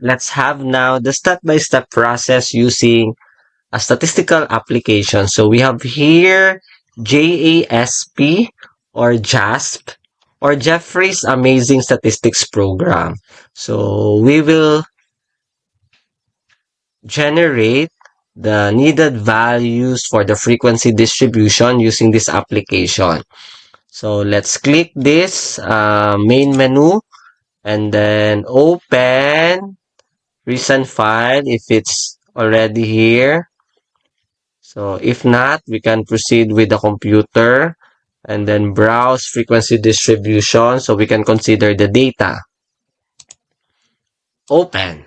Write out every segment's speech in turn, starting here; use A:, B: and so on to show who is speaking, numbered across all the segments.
A: let's have now the step-by-step process using a statistical application. So we have here JASP or JASP or Jeffrey's Amazing Statistics Program. So we will generate the needed values for the frequency distribution using this application. So let's click this main menu and then open recent file if it's already here. So if not, we can proceed with the computer and then browse frequency distribution so we can consider the data. Open.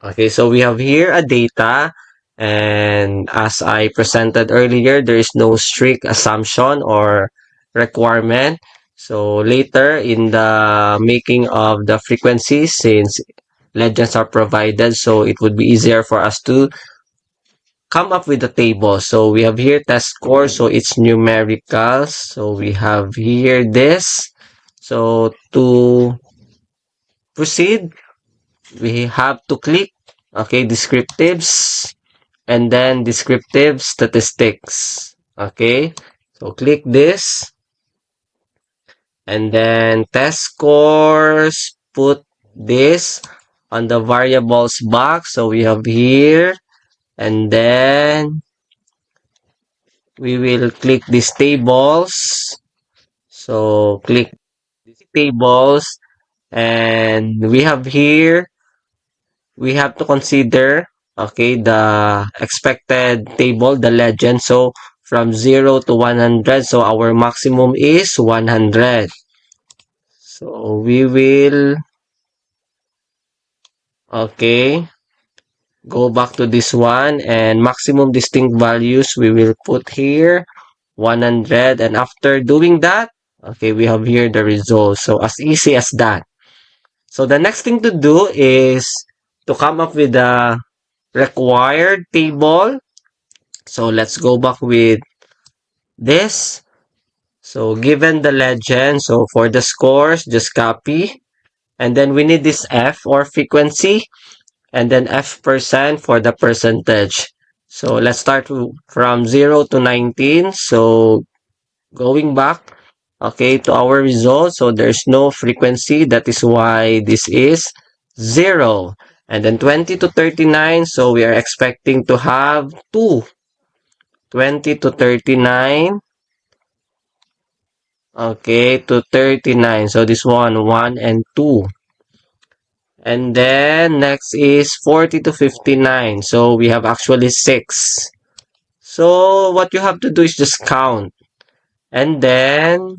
A: Okay, so we have here a data, and as I presented earlier, there is no strict assumption or requirement. So later in the making of the frequencies, since legends are provided, so it would be easier for us to come up with a table. So we have here test score, so it's numerical. So we have here this. So to proceed, we have to click, okay, descriptives, and then descriptive statistics. Okay, so click this, and then test scores, put this on the variables box. So we have here, and then we will click these tables. So click these tables, and we have here, we have to consider, okay, the expected table, the legend. So from 0 to 100, so our maximum is 100. So we will, okay, go back to this one, and maximum distinct values we will put here 100, and after doing that, okay, we have here the result. So as easy as that. So the next thing to do is to come up with the required table. So let's go back with this. So given the legend, so for the scores, just copy. And then we need this F or frequency, and then F% for the percentage. So let's start from 0 to 19. So going back, okay, to our result. So there's no frequency. That is why this is 0. And then 20 to 39. So we are expecting to have 2. 20 to 39. Okay, to 39. So this one, 1 and 2. And then next is 40 to 59. So we have actually 6. So what you have to do is just count. And then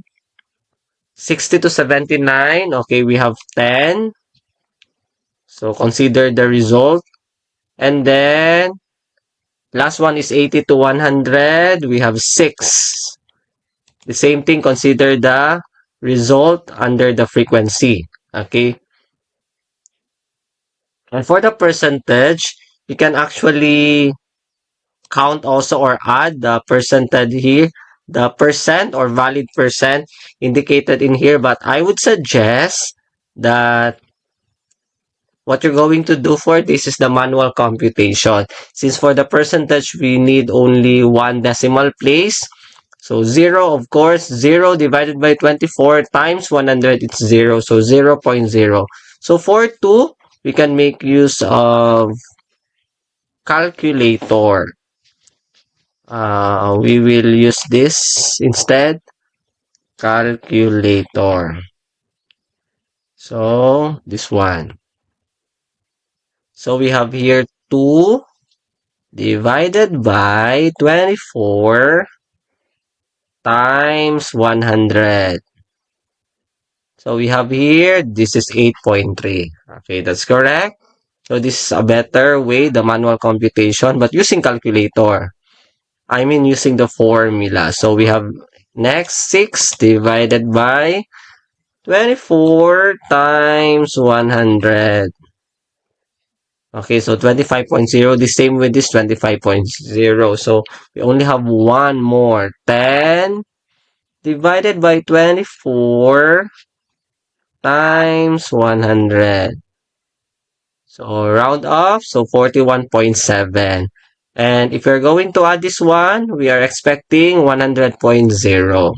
A: 60 to 79. Okay, we have 10. So consider the result. And then last one is 80 to 100. We have 6. The same thing, consider the result under the frequency. Okay. And for the percentage, you can actually count also or add the percentage here, the percent or valid percent indicated in here. But I would suggest that what you're going to do for this is the manual computation. Since for the percentage, we need only one decimal place. So 0, of course, 0 divided by 24 times 100, it's 0. So 0 0.0. So for 2, we can make use of calculator. We will use this instead, calculator. So this one. So we have here 2 divided by 24 times 100. So we have here, this is 8.3. Okay, that's correct. So this is a better way, the manual computation, but using calculator. I mean using the formula. So we have next 6 divided by 24 times 100. Okay, so 25.0, the same with this 25.0. So we only have one more. 10 divided by 24 times 100. So round off, so 41.7. And if you're going to add this one, we are expecting 100.0.